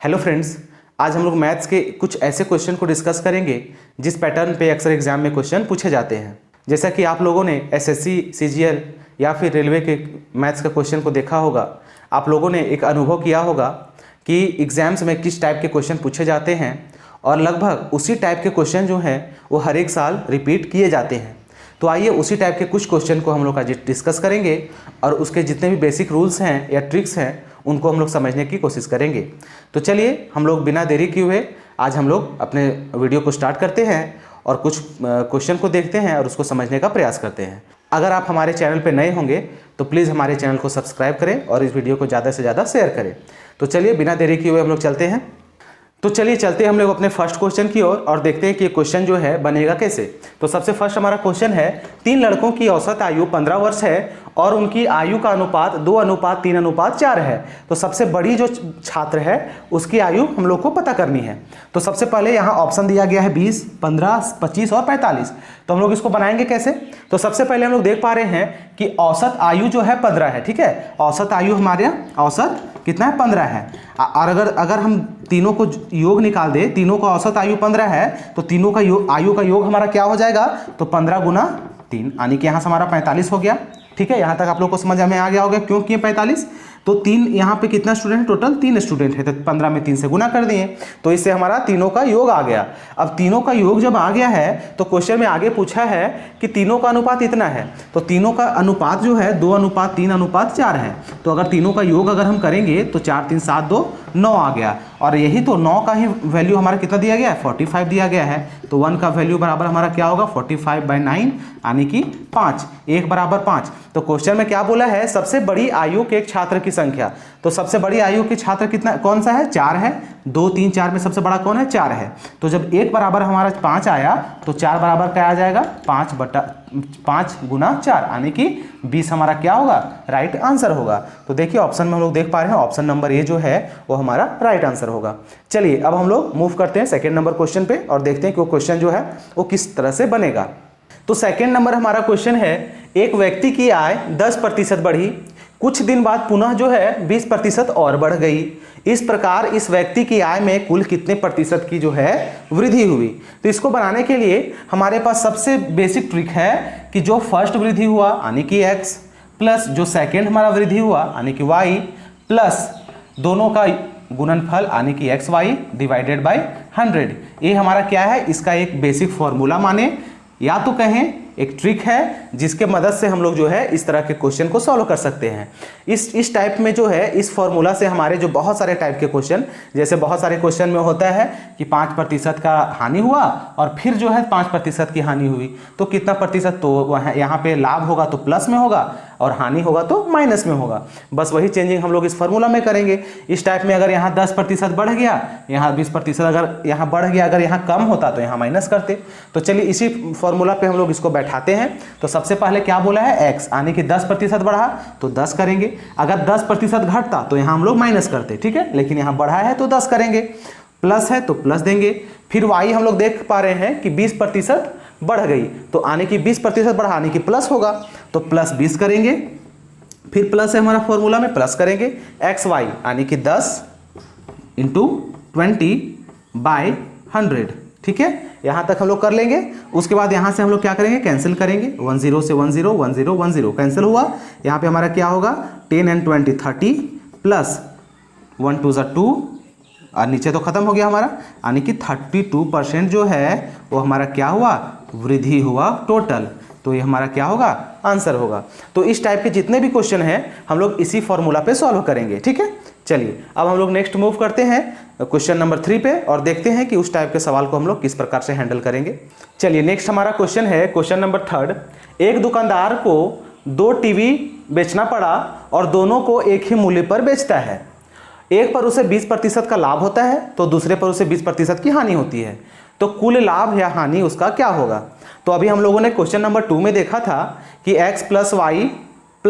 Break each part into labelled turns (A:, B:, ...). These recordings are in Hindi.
A: हेलो फ्रेंड्स, आज हम लोग मैथ्स के कुछ ऐसे क्वेश्चन को डिस्कस करेंगे जिस पैटर्न पे अक्सर एग्जाम में क्वेश्चन पूछे जाते हैं। जैसा कि आप लोगों ने एसएससी, सीजीएल या फिर रेलवे के मैथ्स का क्वेश्चन को देखा होगा, आप लोगों ने एक अनुभव किया होगा कि एग्जाम्स में किस टाइप के क्वेश्चन पूछे जाते हैं और लगभग उसी टाइप के क्वेश्चन जो हैं वो हर एक साल रिपीट किए जाते हैं। तो आइए उसी टाइप के कुछ क्वेश्चन को हम लोग आज डिस्कस करेंगे और उसके जितने भी बेसिक रूल्स हैं या ट्रिक्स हैं उनको हम लोग समझने की कोशिश करेंगे। तो चलिए हम लोग बिना देरी किए हुए आज हम लोग अपने वीडियो को स्टार्ट करते हैं और कुछ क्वेश्चन को देखते हैं और उसको समझने का प्रयास करते हैं। अगर आप हमारे चैनल पर नए होंगे तो प्लीज़ हमारे चैनल को सब्सक्राइब करें और इस वीडियो को ज़्यादा से ज़्यादा शेयर करें। तो चलिए बिना देरी किए हुए हम लोग चलते हैं। तो चलिए चलते हैं हम लोग अपने फर्स्ट क्वेश्चन की ओर और देखते हैं कि ये क्वेश्चन जो है बनेगा कैसे। तो सबसे फर्स्ट हमारा क्वेश्चन है, 3 लड़कों की औसत आयु 15 वर्ष है और उनकी आयु का अनुपात 2:3:4 है। तो सबसे बड़ी जो छात्र है उसकी आयु हम लोग को पता करनी है। तो सबसे पहले यहाँ ऑप्शन दिया गया है 20, 15, 25 और 45। तो हम लोग इसको बनाएंगे कैसे? तो सबसे पहले हम लोग देख पा रहे हैं कि औसत आयु जो है 15 है। ठीक है, औसत आयु हमारे यहाँ औसत कितना है? 15 है। और अगर हम तीनों को योग निकाल दे, तीनों का औसत आयु 15 है तो तीनों का आयु का योग हमारा क्या हो जाएगा? तो 15 गुना 3 यानी कि यहाँ से हमारा 45 हो गया। ठीक है, यहाँ तक आप लोग को समझ में आ गया होगा क्यों किए 45। तो 3 यहाँ पे कितना स्टूडेंट है? टोटल 3 स्टूडेंट है तो 15 में 3 से गुना कर दिए तो इससे हमारा तीनों का योग आ गया। अब तीनों का योग जब आ गया है तो क्वेश्चन में आगे पूछा है कि तीनों का अनुपात इतना है। तो तीनों का अनुपात जो है 2:3:4 है। तो अगर तीनों का योग अगर हम करेंगे तो 4 3 7 2 9 आ गया। और यही तो 9 का ही वैल्यू हमारा कितना दिया गया है? 45 दिया गया है। तो 1 का वैल्यू बराबर हमारा क्या होगा? 45/9 यानी कि 5, 1 बराबर 5। तो क्वेश्चन में क्या बोला है? सबसे बड़ी आयु के एक छात्र की संख्या। तो सबसे बड़ी आयु के छात्र कितना कौन सा है? 4 है। 2 3 4 में सबसे बड़ा कौन है? 4 है। तो जब 1 बराबर हमारा 5 आया तो 4 बराबर क्या आ जाएगा? 5 गुना 4 यानी कि 20 हमारा क्या होगा? राइट आंसर होगा। तो देखिए ऑप्शन में हम लोग देख पा रहे हैं ऑप्शन नंबर ए जो है वो हमारा राइट आंसर होगा। चलिए अब हम लोग मूव करते हैं सेकेंड नंबर क्वेश्चन पे और देखते हैं कि वो क्वेश्चन जो है वो किस तरह से बनेगा। तो सेकेंड नंबर हमारा क्वेश्चन है, एक व्यक्ति की आय 10% बढ़ी, कुछ दिन बाद पुनः जो है 20% और बढ़ गई। इस प्रकार इस व्यक्ति की आय में कुल कितने प्रतिशत की जो है वृद्धि हुई? तो इसको बनाने के लिए हमारे पास सबसे बेसिक ट्रिक है कि जो फर्स्ट वृद्धि हुआ यानी कि x प्लस जो सेकेंड हमारा वृद्धि हुआ यानी कि y प्लस दोनों का गुणनफल यानी कि xy डिवाइडेड बाय 100। ये हमारा क्या है? इसका एक बेसिक फॉर्मूला माने या तो कहें एक ट्रिक है जिसके मदद से हम लोग जो है इस तरह के क्वेश्चन को सॉल्व कर सकते हैं। इस टाइप में जो है इस फॉर्मूला से हमारे जो बहुत सारे टाइप के क्वेश्चन, जैसे बहुत सारे क्वेश्चन में होता है कि 5% का हानि हुआ और फिर जो है 5% की हानि हुई तो कितना प्रतिशत? तो यहाँ पे लाभ होगा तो प्लस में होगा और हानि होगा तो माइनस में होगा। बस वही चेंजिंग हम लोग इस फॉर्मूला में करेंगे। इस टाइप में अगर यहाँ 10% बढ़ गया, यहाँ 20% अगर यहाँ बढ़ गया, अगर यहाँ कम होता तो यहाँ माइनस करते। तो चलिए इसी फॉर्मूला पे हम लोग इसको बैठाते हैं। तो सबसे पहले क्या बोला है? x यानी कि 10% बढ़ा तो 10 करेंगे। अगर 10% घटता तो यहाँ हम लोग माइनस करते। ठीक है, लेकिन यहाँ बढ़ा है तो 10 करेंगे, प्लस है तो प्लस देंगे। फिर y हम लोग देख पा रहे हैं कि 20% बढ़ गई तो आने की 20% बढ़ा यानी कि प्लस होगा तो प्लस 20 करेंगे। फिर प्लस है हमारा फॉर्मूला में प्लस करेंगे xy यानी कि 10 × 20/100। ठीक है, यहाँ तक हम लोग कर लेंगे। उसके बाद यहाँ से हम लोग क्या करेंगे? कैंसिल करेंगे। 10 से 10 10 10 कैंसिल हुआ। यहाँ पे हमारा क्या होगा? 10 and 20 30 प्लस 1 2 2 और नीचे तो खत्म हो गया हमारा यानी कि 32% जो है वो हमारा क्या हुआ? वृद्धि हुआ टोटल। तो ये हमारा क्या होगा? आंसर होगा। तो इस टाइप के जितने भी क्वेश्चन हैं हम लोग इसी फॉर्मूला पे सॉल्व करेंगे। ठीक है, चलिए अब हम लोग नेक्स्ट मूव करते हैं क्वेश्चन नंबर 3 पे और देखते हैं कि उस टाइप के सवाल को हम लोग किस प्रकार से हैंडल करेंगे। चलिए नेक्स्ट हमारा क्वेश्चन है क्वेश्चन नंबर 3। एक दुकानदार को 2 टीवी बेचना पड़ा और दोनों को एक ही मूल्य पर बेचता है। एक पर उसे 20% का लाभ होता है तो दूसरे पर उसे 20% की हानि होती है। तो कुल लाभ या हानि उसका क्या होगा? तो अभी हम लोगों ने क्वेश्चन नंबर 2 में देखा था कि x + y +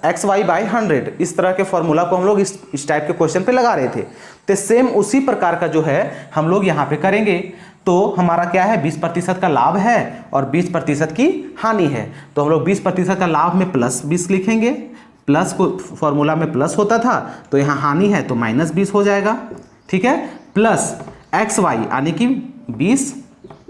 A: xy/100 इस तरह के फॉर्मूला को हम लोग इस टाइप के क्वेश्चन पे लगा रहे थे। तो सेम उसी प्रकार का जो है हम लोग यहाँ पे करेंगे। तो हमारा क्या है? 20% का लाभ है और 20% की हानि है। तो हम लोग 20% का लाभ में +20 लिखेंगे। प्लस को फॉर्मूला में प्लस होता था तो यहाँ हानि है तो -20 हो जाएगा। ठीक है, प्लस एक्स वाई यानी कि 20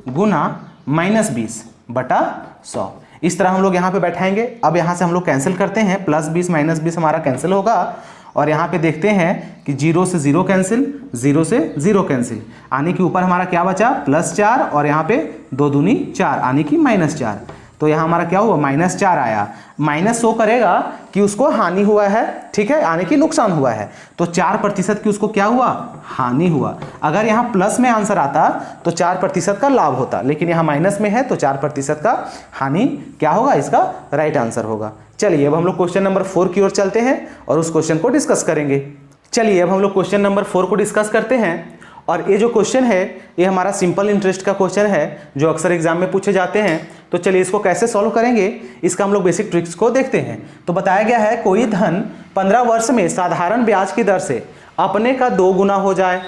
A: गुना -20 बटा 100। इस तरह हम लोग यहाँ पे बैठाएंगे। अब यहाँ से हम लोग कैंसिल करते हैं, +20 -20 हमारा कैंसिल होगा और यहाँ पे देखते हैं कि 0 से 0 कैंसिल, 0 से 0 कैंसिल, यानी कि ऊपर हमारा क्या बचा +4 और यहाँ पे 2 दूनी 4 यानी कि -4। तो यहाँ हमारा क्या हुआ -4 आया। माइनस शो करेगा कि उसको हानि हुआ है, ठीक है, यानी कि नुकसान हुआ है। तो 4% की उसको क्या हुआ, हानि हुआ। अगर यहाँ प्लस में आंसर आता तो 4% का लाभ होता, लेकिन यहाँ माइनस में है तो 4% का हानि क्या होगा, इसका राइट आंसर होगा। चलिए अब हम लोग क्वेश्चन नंबर 4 की ओर चलते हैं और उस क्वेश्चन को डिस्कस करेंगे। चलिए अब हम लोग क्वेश्चन नंबर 4 को डिस्कस करते हैं। और ये जो क्वेश्चन है ये हमारा सिंपल इंटरेस्ट का क्वेश्चन है जो अक्सर एग्जाम में पूछे जाते हैं। तो चलिए इसको कैसे सॉल्व करेंगे, इसका हम लोग बेसिक ट्रिक्स को देखते हैं। तो बताया गया है कोई धन 15 वर्ष में साधारण ब्याज की दर से अपने का 2 गुना हो जाए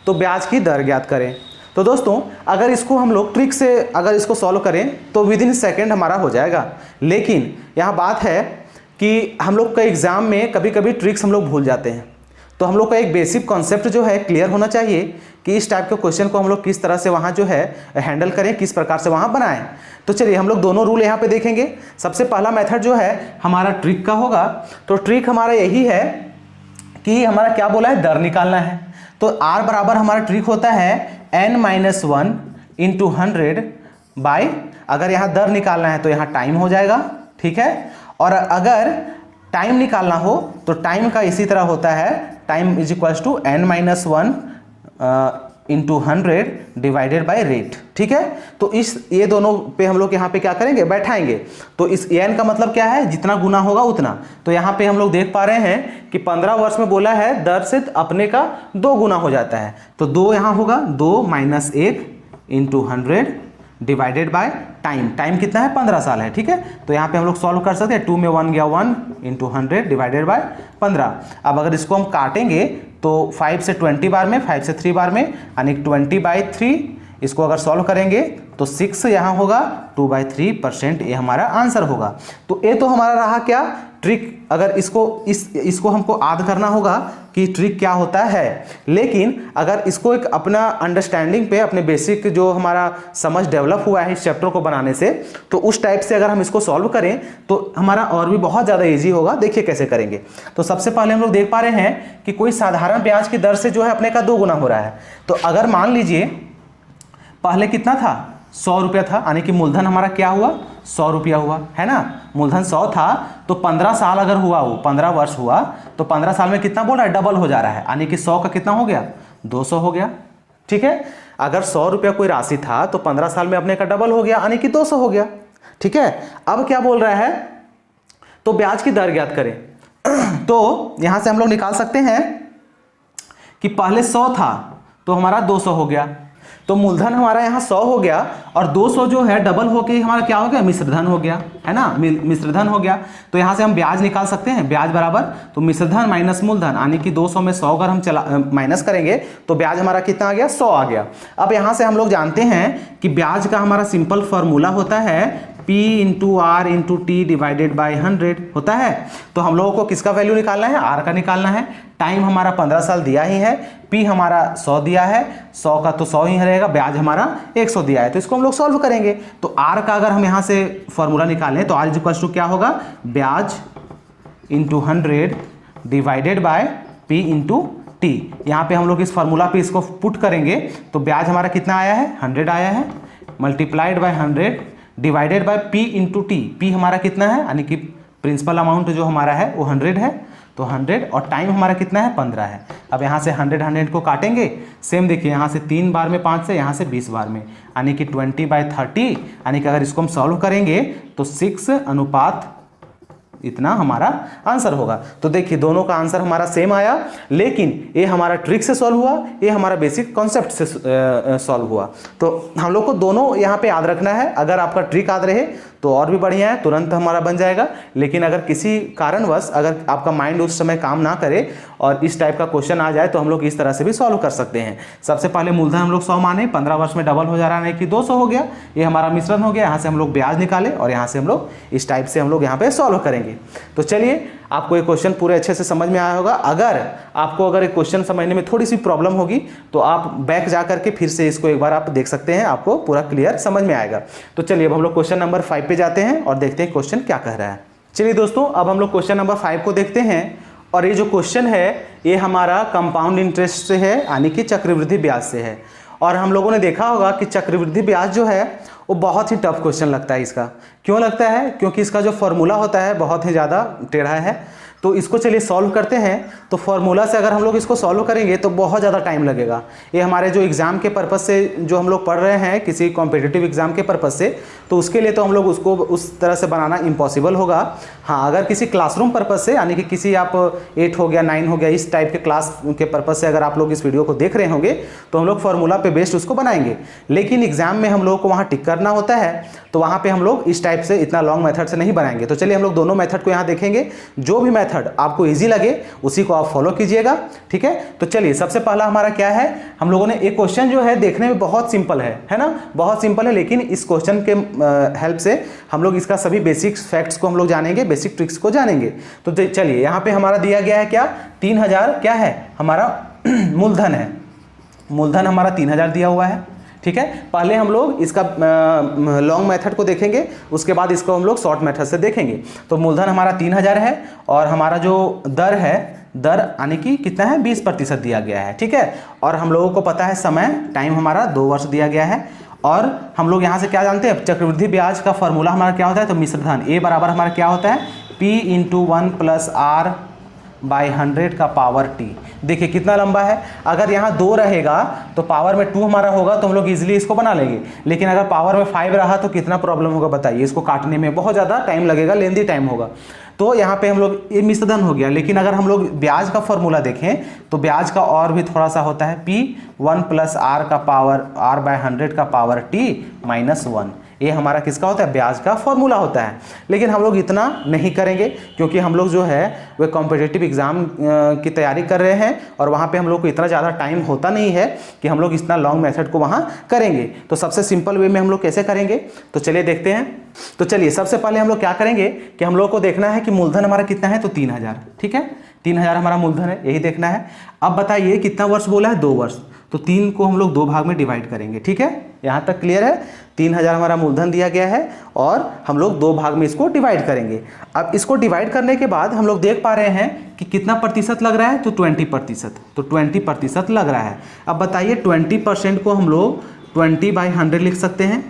A: तो ब्याज की दर ज्ञात करें। तो दोस्तों अगर इसको हम लोग ट्रिक से अगर इसको सॉल्व करें तो विदिन सेकेंड हमारा हो जाएगा। लेकिन यहाँ बात है कि हम लोग का एग्जाम में कभी कभी ट्रिक्स हम लोग भूल जाते हैं। तो हम लोग का एक बेसिक कॉन्सेप्ट जो है क्लियर होना चाहिए कि इस टाइप के क्वेश्चन को हम लोग किस तरह से वहाँ जो है हैंडल करें, किस प्रकार से वहाँ बनाएं। तो चलिए हम लोग दोनों रूल यहाँ पे देखेंगे। सबसे पहला मेथड जो है हमारा ट्रिक का होगा। तो ट्रिक हमारा यही है कि हमारा क्या बोला है, दर निकालना है। तो R बराबर हमारा ट्रिक होता है n-1 इंटू 100 बाई, अगर यहाँ दर निकालना है तो यहाँ टाइम हो जाएगा, ठीक है। और अगर टाइम निकालना हो तो टाइम का इसी तरह होता है, time is equals to n-1 into 100 divided by rate, ठीक है। तो ये दोनों पे हम लोग यहाँ पे क्या करेंगे, बैठाएंगे। तो इस n का मतलब क्या है, जितना गुना होगा उतना। तो यहाँ पे हम लोग देख पा रहे हैं कि 15 वर्ष में बोला है दर से अपने का 2 गुना हो जाता है। तो 2 यहाँ होगा, 2 - 1 into 100 divided by time. Time कितना है, 15 साल है, ठीक है। तो यहाँ पे हम लोग सॉल्व कर सकते हैं। 2 में 1 गया 1 इंटू 100 डिवाइडेड बाय 15। अब अगर इसको हम काटेंगे तो 5 से 20 बार में, 5 से 3 बार में, यानी 20/3। इसको अगर सॉल्व करेंगे तो 6 यहाँ होगा, 2/3% ये हमारा आंसर होगा। तो ये तो हमारा रहा क्या, ट्रिक। अगर इसको हमको याद करना होगा कि ट्रिक क्या होता है। लेकिन अगर इसको एक अपना अंडरस्टैंडिंग पे, अपने बेसिक जो हमारा समझ डेवलप हुआ है इस चैप्टर को बनाने से, तो उस टाइप से अगर हम इसको सॉल्व करें तो हमारा और भी बहुत ज़्यादा ईजी होगा। देखिए कैसे करेंगे। तो सबसे पहले हम लोग देख पा रहे हैं कि कोई साधारण ब्याज की दर से जो है अपने का 2 गुना हो रहा है। तो अगर मान लीजिए पहले कितना था, 100 रुपया था, यानी कि मूलधन हमारा क्या हुआ, 100 रुपया हुआ, है ना। मूलधन 100 था तो 15 साल अगर हुआ, वो 15 वर्ष हुआ तो 15 साल में कितना बोल रहा है, डबल हो जा रहा है, यानी कि 100 का कितना हो गया, 200 हो गया, ठीक है। अगर 100 रुपया कोई राशि था तो 15 साल में अपने का डबल हो गया, यानी कि 200 हो गया, ठीक है। अब क्या बोल रहा है, तो ब्याज की दर ज्ञात करें। तो यहां से हम लोग निकाल सकते हैं कि पहले 100 था तो हमारा 200 हो गया। तो मूलधन हमारा यहाँ 100 हो गया और 200 जो है डबल होके हमारा क्या हो गया, मिश्रधन हो गया, है ना, मिश्रधन हो गया। तो यहाँ से हम ब्याज निकाल सकते हैं, ब्याज बराबर तो मिश्रधन माइनस मूलधन, यानी कि 200 में 100 अगर हम माइनस करेंगे तो ब्याज हमारा कितना आ गया, 100 आ गया। अब यहाँ से हम लोग जानते हैं कि ब्याज का हमारा सिंपल फॉर्मूला होता है P into R into T divided by 100 होता है। तो हम लोगों को किसका वैल्यू निकालना है, R का निकालना है। टाइम हमारा 15 साल दिया ही है, P हमारा 100 दिया है, 100 का तो 100 ही रहेगा, ब्याज हमारा 100 दिया है। तो इसको हम लोग सॉल्व करेंगे। तो R का अगर हम यहाँ से फॉर्मूला निकालें तो R इज इक्वल टू क्या होगा, ब्याज into 100 divided by P into T। यहाँ पे हम लोग इस फॉर्मूला पे इसको पुट करेंगे तो ब्याज हमारा कितना आया है, 100 आया है, multiplied by 100 divided by P into T। P हमारा कितना है, यानी कि प्रिंसिपल अमाउंट जो हमारा है वो 100 है, तो 100 और टाइम हमारा कितना है, 15 है। अब यहाँ से 100 को काटेंगे, सेम देखिए यहाँ से 3 बार में 5 से, यहाँ से 20 बार में, यानी कि 20/30, यानी कि अगर इसको हम सॉल्व करेंगे तो 6 अनुपात इतना हमारा आंसर होगा। तो देखिए दोनों का आंसर हमारा सेम आया, लेकिन ये हमारा ट्रिक से सॉल्व हुआ, ये हमारा बेसिक कॉन्सेप्ट से सॉल्व हुआ। तो हम लोग को दोनों यहाँ पे याद रखना है। अगर आपका ट्रिक याद रहे तो और भी बढ़िया है, तुरंत हमारा बन जाएगा। लेकिन अगर किसी कारणवश अगर आपका माइंड उस समय काम ना करे और इस टाइप का क्वेश्चन आ जाए तो हम लोग इस तरह से भी सॉल्व कर सकते हैं। सबसे पहले मूलधन हम लोग 100 माने, 15 वर्ष में डबल हो जा रहा है कि 200 हो गया, ये हमारा मिश्रण हो गया। यहाँ से हम लोग ब्याज निकाले और यहाँ से हम लोग इस टाइप से हम लोग यहाँ पे सॉल्व करेंगे। करेंगे। तो चलिए, आपको ये क्वेश्चन पूरे अच्छे से समझ में आया होगा। अगर एक क्वेश्चन समझने में थोड़ी सी प्रॉब्लम होगी तो आप बैक जा करके फिर से इसको एक बार आप देख सकते हैं, आपको पूरा क्लियर समझ में आएगा। तो चलिए अब हम लोग क्वेश्चन नंबर 5 पे जाते हैं और देखते हैं क्वेश्चन क्या कह रहा है। चलिए दोस्तों, अब हम लोग क्वेश्चन नंबर 5 को देखते हैं। और ये जो क्वेश्चन है ये हमारा कंपाउंड इंटरेस्ट से है, यानी कि चक्रवृद्धि ब्याज से है। और हम लोगों ने देखा होगा कि चक्रवृद्धि ब्याज जो है वो बहुत ही टफ क्वेश्चन लगता है। इसका क्यों लगता है? क्योंकि इसका जो फॉर्मूला होता है बहुत ही ज़्यादा टेढ़ा है। तो इसको चलिए सॉल्व करते हैं। तो फॉर्मूला से अगर हम लोग इसको सॉल्व करेंगे तो बहुत ज़्यादा टाइम लगेगा। ये हमारे जो एग्ज़ाम के पर्पज़ से जो हम लोग पढ़ रहे हैं, किसी कॉम्पिटिटिव एग्ज़ाम के पर्पज़ से, तो उसके लिए तो हम लोग उसको उस तरह से बनाना इम्पॉसिबल होगा। हाँ, अगर किसी क्लासरूम पर्पज़ से, यानी कि किसी आप 8 हो गया 9 हो गया इस टाइप के क्लास के पर्पज़ से अगर आप लोग इस वीडियो को देख रहे होंगे तो हम लोग फार्मूला पे बेस्ड उसको बनाएंगे। लेकिन एग्जाम में हम लोग को वहाँ टिक करना होता है, तो वहाँ पे हम लोग इस टाइप से इतना लॉन्ग मेथड से नहीं बनाएंगे। तो चलिए हम लोग दोनों मेथड को यहाँ देखेंगे। जो भी मेथड आपको ईजी लगे उसी को आप फॉलो कीजिएगा, ठीक है। तो चलिए सबसे पहला हमारा क्या है, हम लोगों ने एक क्वेश्चन जो है देखने में बहुत सिंपल है ना, बहुत सिंपल है। लेकिन इस क्वेश्चन के हेल्प से हम लोग इसका सभी बेसिक फैक्ट्स को हम लोग जानेंगे, बेसिक ट्रिक्स को जानेंगे। तो चलिए यहाँ पे हमारा दिया गया है क्या, 3000 क्या है हमारा मूलधन है। मूलधन हमारा 3000 दिया हुआ है, ठीक है। पहले हम लोग इसका लॉन्ग मेथड को देखेंगे, उसके बाद इसको हम लोग शॉर्ट मेथड से देखेंगे। तो मूलधन हमारा 3000 है और हमारा जो दर है, दर यानी कि कितना है 20% दिया गया है, ठीक है। और हम लोगों को पता है समय, टाइम हमारा 2 वर्ष दिया गया है। और हम लोग यहाँ से क्या जानते हैं, चक्रवृद्धि ब्याज का फॉर्मूला हमारा क्या होता है, तो मिश्रधन ए बराबर हमारा क्या होता है, P × 1 + R/100 का पावर T। देखिए कितना लंबा है। अगर यहाँ 2 रहेगा तो पावर में 2 हमारा होगा तो हम लोग इजीली इसको बना लेंगे। लेकिन अगर पावर में 5 रहा तो कितना प्रॉब्लम होगा बताइए। इसको काटने में बहुत ज़्यादा टाइम लगेगा, लेंदी टाइम होगा। तो यहाँ पे हम लोग ये मिश्रधन हो गया। लेकिन अगर हम लोग ब्याज का फॉर्मूला देखें तो ब्याज का और भी थोड़ा सा होता है, P1 + R/100 का पावर T - 1। ये हमारा किसका होता है, ब्याज का फॉर्मूला होता है। लेकिन हम लोग इतना नहीं करेंगे क्योंकि हम लोग जो है वह कॉम्पिटिटिव एग्जाम की तैयारी कर रहे हैं और वहाँ पे हम लोग को इतना ज़्यादा टाइम होता नहीं है कि हम लोग इतना लॉन्ग मेथड को वहाँ करेंगे। तो सबसे सिंपल वे में हम लोग कैसे करेंगे, तो चलिए देखते हैं। तो चलिए सबसे पहले हम लोग क्या करेंगे कि हम लोग को देखना है कि मूलधन हमारा कितना है, तो 3000, ठीक है। 3000 हमारा मूलधन है, यही देखना है। अब बताइए कितना वर्ष बोला है, 2 वर्ष। तो 3 को हम लोग 2 भाग में डिवाइड करेंगे, ठीक है। यहाँ तक क्लियर है। 3000 हमारा मूलधन दिया गया है और हम लोग 2 भाग में इसको डिवाइड करेंगे। अब इसको डिवाइड करने के बाद हम लोग देख पा रहे हैं कि कितना प्रतिशत लग रहा है, तो 20%। तो 20% लग रहा है। अब बताइए 20% को हम लोग 20/100 लिख सकते हैं,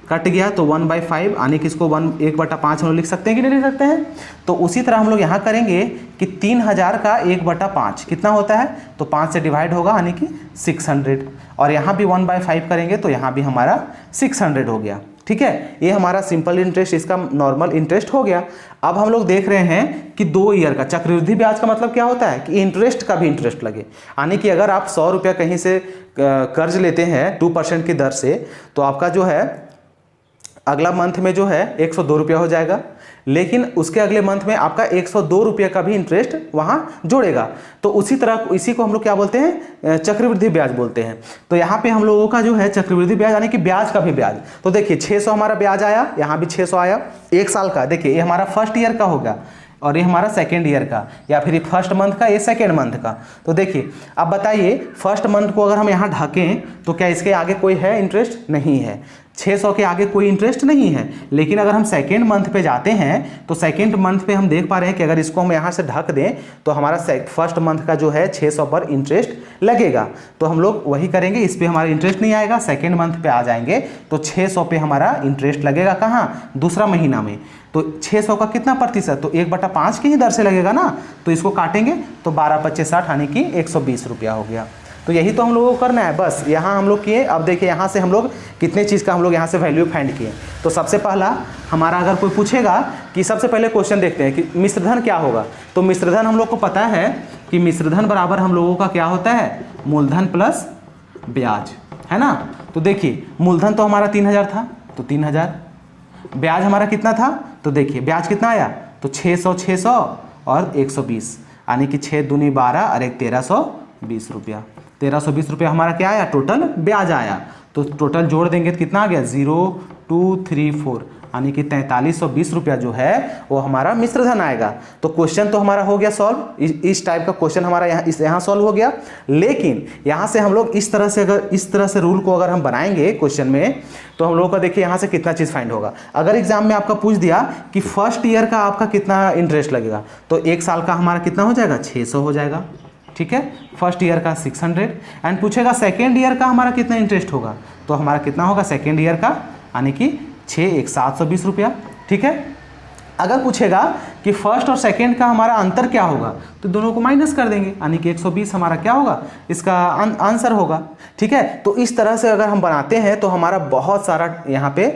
A: कट गया तो 1/5, यानी कि इसको 1/5 हम लोग लिख सकते हैं कि नहीं लिख सकते हैं। तो उसी तरह हम लोग यहाँ करेंगे कि 3000 का 1/5 कितना होता है, तो 5 से डिवाइड होगा, यानी कि 600। और यहाँ भी 1/5 करेंगे तो यहाँ भी हमारा 600 हो गया, ठीक है। ये हमारा सिंपल इंटरेस्ट, इसका नॉर्मल इंटरेस्ट हो गया। अब हम लोग देख रहे हैं कि 2 ईयर का चक्रवृद्धि ब्याज का मतलब क्या होता है कि इंटरेस्ट का भी इंटरेस्ट लगे। यानी कि अगर आप 100 रुपया कहीं से कर्ज लेते हैं 2% की दर से, तो आपका जो है अगला मंथ में जो है 102 रुपया हो जाएगा। लेकिन उसके अगले मंथ में आपका 102 रुपये का भी इंटरेस्ट वहाँ जोड़ेगा। तो उसी तरह इसी को हम लोग क्या बोलते हैं, चक्रवृद्धि ब्याज बोलते हैं। तो यहाँ पे हम लोगों का जो है चक्रवृद्धि ब्याज यानी कि ब्याज का भी ब्याज। तो देखिए 600 हमारा ब्याज आया, यहाँ भी 600 आया 1 साल का। देखिए ये हमारा फर्स्ट ईयर का होगा और ये हमारा सेकेंड ईयर का, या फिर ये फर्स्ट मंथ का, ये सेकेंड मंथ का। तो देखिए अब बताइए फर्स्ट मंथ को अगर हम यहाँ ढकें तो क्या इसके आगे कोई है इंटरेस्ट, नहीं है। 600 के आगे कोई इंटरेस्ट नहीं है। लेकिन अगर हम सेकेंड मंथ पे जाते हैं तो सेकेंड मंथ पे हम देख पा रहे हैं कि अगर इसको हम यहाँ से ढक दें तो हमारा फर्स्ट मंथ का जो है 600 पर इंटरेस्ट लगेगा। तो हम लोग वही करेंगे, इस पर हमारा इंटरेस्ट नहीं आएगा। सेकेंड मंथ पे आ जाएंगे तो 600 पे हमारा इंटरेस्ट लगेगा, कहाँ, दूसरा महीना में। तो 600 का कितना प्रतिशत, तो 1/5 की ही दर से लगेगा ना। तो इसको काटेंगे तो 12×5 = 60, यानी कि 120 रुपया हो गया। तो यही तो हम लोगों को करना है, बस यहाँ हम लोग किए। अब देखिए यहाँ से हम लोग कितने चीज़ का हम लोग यहाँ से वैल्यू फाइंड किए। तो सबसे पहला हमारा अगर कोई पूछेगा कि सबसे पहले क्वेश्चन देखते हैं कि मिश्रधन क्या होगा। तो मिश्रधन हम लोग को पता है कि मिश्रधन बराबर हम लोगों का क्या होता है, मूलधन प्लस ब्याज, है ना। तो देखिए मूलधन तो हमारा 3000 था, तो 3000। ब्याज हमारा कितना था, तो देखिए ब्याज कितना आया, तो 600 और 120, यानी कि 6 दूनी 12 और 1 1320 रुपया। 1320 रुपया हमारा क्या आया, टोटल ब्याज आया। तो टोटल जोड़ देंगे तो कितना आ गया, 0 2 3 4, यानी कि 4320 रुपया जो है वो हमारा मिश्र धन आएगा। तो क्वेश्चन तो हमारा हो गया सॉल्व, इस टाइप का क्वेश्चन हमारा यहाँ सॉल्व हो गया। लेकिन यहाँ से हम लोग इस तरह से, अगर इस तरह से रूल को अगर हम बनाएंगे क्वेश्चन में, तो हम लोगों का देखिए यहाँ से कितना चीज़ फाइंड होगा। अगर एग्जाम में आपका पूछ दिया कि फर्स्ट ईयर का आपका कितना इंटरेस्ट लगेगा, तो एक साल का हमारा कितना हो जाएगा, 600 हो जाएगा, ठीक है। फर्स्ट ईयर का 600 एंड पूछेगा सेकेंड ईयर का हमारा कितना इंटरेस्ट होगा, तो हमारा कितना होगा सेकेंड ईयर का, यानी कि 720 रुपया, ठीक है। अगर पूछेगा कि फर्स्ट और सेकेंड का हमारा अंतर क्या होगा, तो दोनों को माइनस कर देंगे, यानी कि 120 हमारा क्या होगा, इसका आंसर होगा, ठीक है। तो इस तरह से अगर हम बनाते हैं तो हमारा बहुत सारा यहाँ पे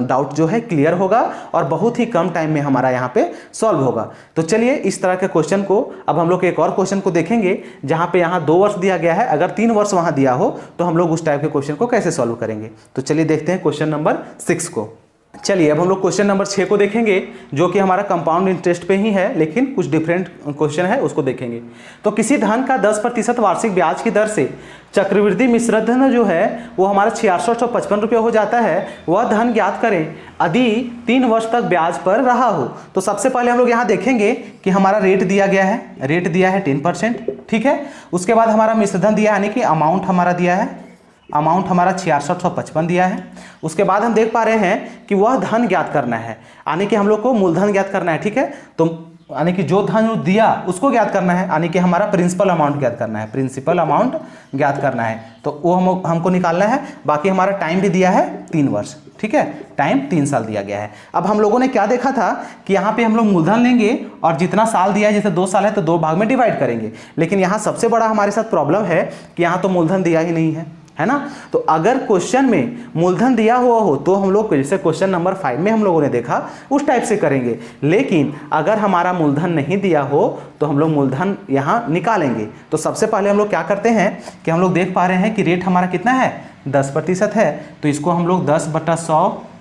A: डाउट जो है क्लियर होगा और बहुत ही कम टाइम में हमारा यहाँ पे सॉल्व होगा। तो चलिए इस तरह के क्वेश्चन को अब हम लोग एक और क्वेश्चन को देखेंगे, जहाँ पे यहाँ 2 वर्ष दिया गया है। अगर 3 वर्ष वहाँ दिया हो तो हम लोग उस टाइप के क्वेश्चन को कैसे सॉल्व करेंगे। तो चलिए देखते हैं क्वेश्चन नंबर 6 को। चलिए अब हम लोग क्वेश्चन नंबर 6 को देखेंगे, जो कि हमारा कंपाउंड इंटरेस्ट पे ही है, लेकिन कुछ डिफरेंट क्वेश्चन है, उसको देखेंगे। तो किसी धन का 10% वार्षिक ब्याज की दर से चक्रवृद्धि मिश्र धन जो है वो हमारा 6655 रुपये हो जाता है, वह धन ज्ञात करें यदि 3 वर्ष तक ब्याज पर रहा हो। तो सबसे पहले हम लोग यहाँ देखेंगे कि हमारा रेट दिया गया है, रेट दिया है 10%, ठीक है। उसके बाद हमारा मिश्र धन दिया, यानी कि अमाउंट हमारा दिया है, अमाउंट हमारा 6655 दिया है। उसके बाद हम देख पा रहे हैं कि वह धन ज्ञात करना है, यानी कि हम लोग को मूलधन ज्ञात करना है, ठीक है। तो यानी कि जो धन दिया उसको ज्ञात करना है, यानी कि हमारा प्रिंसिपल अमाउंट ज्ञात करना है, प्रिंसिपल अमाउंट ज्ञात करना है, तो वो हमको निकालना है। बाकी हमारा टाइम भी दिया है 3 वर्ष, ठीक है, टाइम 3 साल दिया गया है। अब हम लोगों ने क्या देखा था कि यहाँ पे हम लोग मूलधन लेंगे और जितना साल दिया है, जैसे 2 साल है तो 2 भाग में डिवाइड करेंगे। लेकिन यहाँ सबसे बड़ा हमारे साथ प्रॉब्लम है कि यहाँ तो मूलधन दिया ही नहीं है ना। तो अगर क्वेश्चन में मूलधन दिया हुआ हो तो हम लोग जैसे क्वेश्चन नंबर 5 में हम लोगों ने देखा उस टाइप से करेंगे। लेकिन अगर हमारा मूलधन नहीं दिया हो तो हम लोग मूलधन यहाँ निकालेंगे। तो सबसे पहले हम लोग क्या करते हैं कि हम लोग देख पा रहे हैं कि रेट हमारा कितना है, 10% है। तो इसको हम लोग 10/100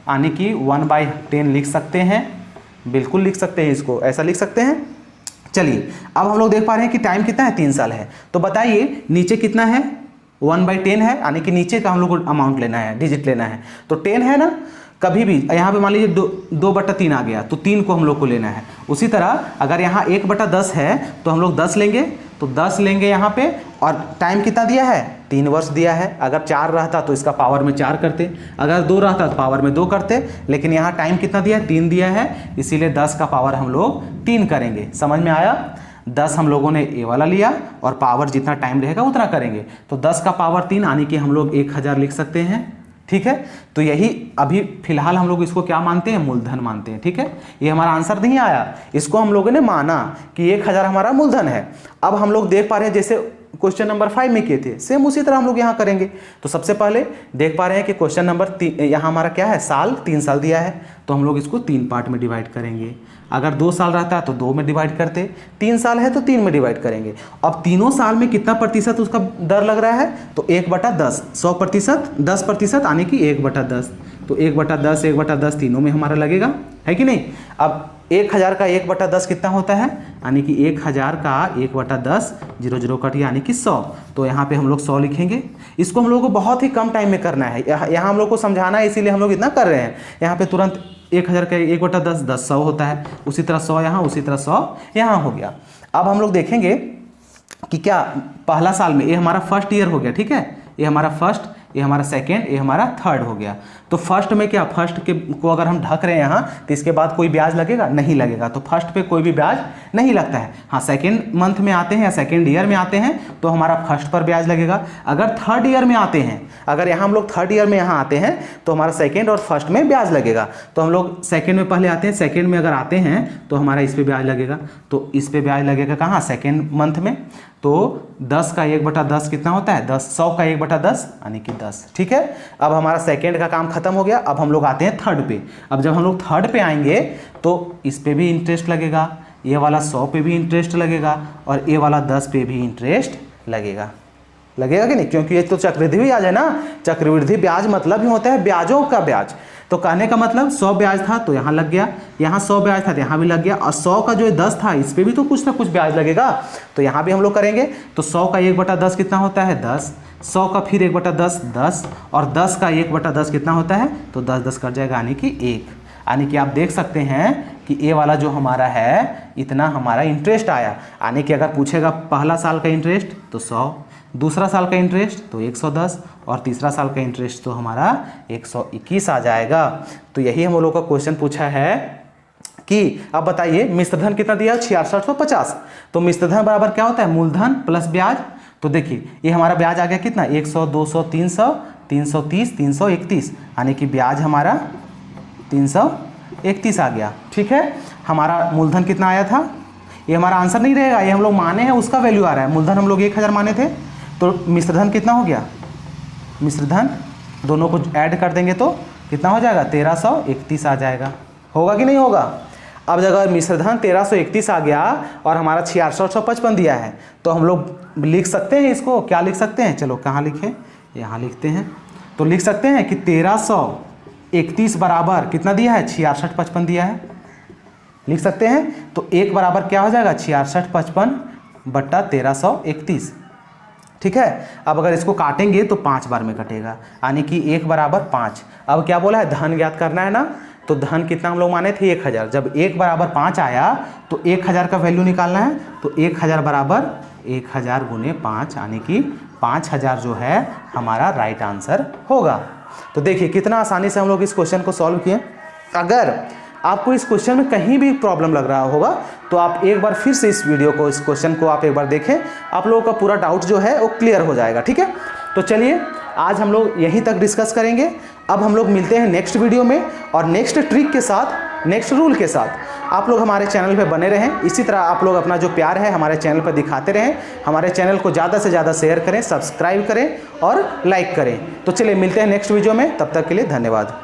A: यानी कि 1/10 लिख सकते हैं, बिल्कुल लिख सकते हैं, इसको ऐसा लिख सकते हैं। चलिए अब हम लोग देख पा रहे हैं कि टाइम कितना है, 3 साल है। तो बताइए नीचे कितना है, 1/10 है, यानी कि नीचे का हम लोग को अमाउंट लेना है, डिजिट लेना है। तो 10 है ना, कभी भी यहाँ पे मान लीजिए 2/3 आ गया तो 3 को हम लोग को लेना है। उसी तरह अगर यहाँ 1/10 है तो हम लोग 10 लेंगे, तो 10 लेंगे यहाँ पे। और टाइम कितना दिया है, 3 वर्ष दिया है। अगर 4 रहता तो इसका पावर में 4 करते, अगर 2 रहता तो पावर में 2 करते, लेकिन यहाँ टाइम कितना दिया है, 3 दिया है, इसीलिए 10 का पावर हम लोग 3 करेंगे। समझ में आया। 10 हम लोगों ने ए वाला लिया और पावर जितना टाइम रहेगा उतना करेंगे। तो 10 का पावर 3 यानी कि हम लोग 1000 लिख सकते हैं, ठीक है। तो यही अभी फिलहाल हम लोग इसको क्या मानते हैं, मूलधन मानते हैं, ठीक है। ये हमारा आंसर नहीं आया, इसको हम लोगों ने माना कि 1000 हमारा मूलधन है। अब हम लोग देख पा रहे हैं जैसे क्वेश्चन नंबर 5 में किए थे, सेम उसी तरह हम लोग यहाँ करेंगे। तो सबसे पहले देख पा रहे हैं कि क्वेश्चन नंबर 3 यहाँ हमारा क्या है, साल, 3 साल दिया है। तो हम लोग इसको 3 पार्ट में डिवाइड करेंगे। अगर 2 साल रहता है तो 2 में डिवाइड करते, 3 साल है तो 3 में डिवाइड करेंगे। अब तीनों साल में कितना प्रतिशत उसका दर लग रहा है, तो 1/10, 100%, 10% यानी कि 1/10। तो 1/10, 1/10 तीनों में हमारा लगेगा, है कि नहीं। अब 1000 का 1/10 कितना होता है, यानी कि 1000 का 1/10, 0 कट यानी कि 100। तो यहाँ पे हम लोग 100 लिखेंगे। इसको हम लोग को बहुत ही कम टाइम में करना है, यहाँ हम लोग को समझाना है, इसीलिए हम लोग इतना कर रहे हैं। यहाँ पे तुरंत 1000 का 1/10, 10 100 होता है। उसी तरह 100 यहाँ, उसी तरह 100 यहाँ हो गया। अब हम लोग देखेंगे कि क्या पहला साल में, ये हमारा फर्स्ट ईयर हो गया, ठीक है, ये हमारा फर्स्ट, ये हमारा सेकेंड, ये हमारा थर्ड हो गया। तो फर्स्ट में क्या, फर्स्ट के को अगर हम ढक रहे हैं यहाँ तो इसके बाद कोई ब्याज लगेगा, नहीं लगेगा। तो फर्स्ट पे कोई भी ब्याज नहीं लगता है। हाँ, सेकेंड मंथ में आते हैं या सेकेंड ईयर में आते हैं तो हमारा फर्स्ट पर ब्याज लगेगा। अगर थर्ड ईयर में आते हैं, अगर यहाँ हम लोग थर्ड ईयर में यहाँ आते हैं तो हमारा सेकेंड और फर्स्ट में ब्याज लगेगा। तो हम लोग सेकेंड में पहले आते हैं, सेकेंड में अगर आते हैं तो हमारा इस पर ब्याज लगेगा। तो इस पर ब्याज लगेगा कहाँ, सेकेंड मंथ में। तो 10 का 1/10 कितना होता है, 100 का 1/10 यानी कि 10, ठीक है। अब हमारा सेकेंड का काम खत्म हो गया। अब हम लोग आते हैं थर्ड पे। अब जब हम लोग थर्ड पे आएंगे तो इस पे भी इंटरेस्ट लगेगा, ये वाला 100 पे भी इंटरेस्ट लगेगा और ये वाला 10 पे भी इंटरेस्ट लगेगा, लगेगा कि नहीं, क्योंकि ये तो चक्रवृद्धि ब्याज है ना। चक्रवृद्धि ब्याज मतलब ही होता है ब्याजों का ब्याज। तो कहने का मतलब 100 ब्याज था तो यहाँ लग गया, यहाँ 100 ब्याज था तो यहाँ भी लग गया, और 100 का जो 10 था इस पर भी तो कुछ ना कुछ ब्याज लगेगा। तो यहाँ भी हम लोग करेंगे। तो 100 का 1/10 कितना होता है, 10। 100 का फिर 1/10, 10, और 10 का 1/10 कितना होता है, तो 10 10 कट जाएगा यानी कि 1। यानी कि आप देख सकते हैं कि ए वाला जो हमारा है इतना हमारा इंटरेस्ट आया। यानी कि अगर पूछेगा पहला साल का इंटरेस्ट तो 100, दूसरा साल का इंटरेस्ट तो 110 और तीसरा साल का इंटरेस्ट तो हमारा 121 आ जाएगा। तो यही हम लोग का क्वेश्चन पूछा है कि अब बताइए मिश्र धन कितना दिया, 6650। तो मिश्र धन बराबर क्या होता है, मूलधन प्लस ब्याज। तो देखिए ये हमारा ब्याज आ गया कितना, 100, 200, 300, 330, 331, यानी कि ब्याज हमारा 331 आ गया। ठीक है, हमारा मूलधन कितना आया था, ये हमारा आंसर नहीं रहेगा, ये हम लोग माने हैं उसका वैल्यू आ रहा है। मूलधन हम लोग 1000 माने थे, तो मिश्र धन कितना हो गया, मिश्र धन दोनों को ऐड कर देंगे तो कितना हो जाएगा, 1331 आ जाएगा। होगा कि नहीं होगा। अब अगर मिश्र धन 1331 आ गया और हमारा 6655 दिया है तो हम लोग लिख सकते हैं इसको, क्या लिख सकते हैं, चलो कहाँ लिखें, यहाँ लिखते हैं। तो लिख सकते हैं कि 1331 बराबर कितना दिया है, 6655 दिया है, लिख सकते हैं। तो 1 बराबर क्या हो जाएगा, 6655 बट्टा 1331। ठीक है, अब अगर इसको काटेंगे तो 5 बार में कटेगा, यानी कि 1 बराबर 5। अब क्या बोला है, धन ज्ञात करना है ना, तो धन कितना हम लोग माने थे, 1000। जब 1 बराबर 5 आया तो 1000 का वैल्यू निकालना है, तो 1000 बराबर 1000 गुने 5, यानी कि 5000 जो है हमारा राइट आंसर होगा। तो देखिए कितना आसानी से हम लोग इस क्वेश्चन को सॉल्व किए। अगर आपको इस क्वेश्चन में कहीं भी प्रॉब्लम लग रहा होगा तो आप एक बार फिर से इस वीडियो को, इस क्वेश्चन को आप एक बार देखें, आप लोगों का पूरा डाउट जो है वो क्लियर हो जाएगा। ठीक है, तो चलिए आज हम लोग यहीं तक डिस्कस करेंगे। अब हम लोग मिलते हैं नेक्स्ट वीडियो में और नेक्स्ट ट्रिक के साथ, नेक्स्ट रूल के साथ। आप लोग हमारे चैनल पे बने रहें, इसी तरह आप लोग अपना जो प्यार है हमारे चैनल पर दिखाते रहें। हमारे चैनल को ज़्यादा से ज़्यादा शेयर करें, सब्सक्राइब करें और लाइक करें। तो चलिए मिलते हैं नेक्स्ट वीडियो में, तब तक के लिए धन्यवाद।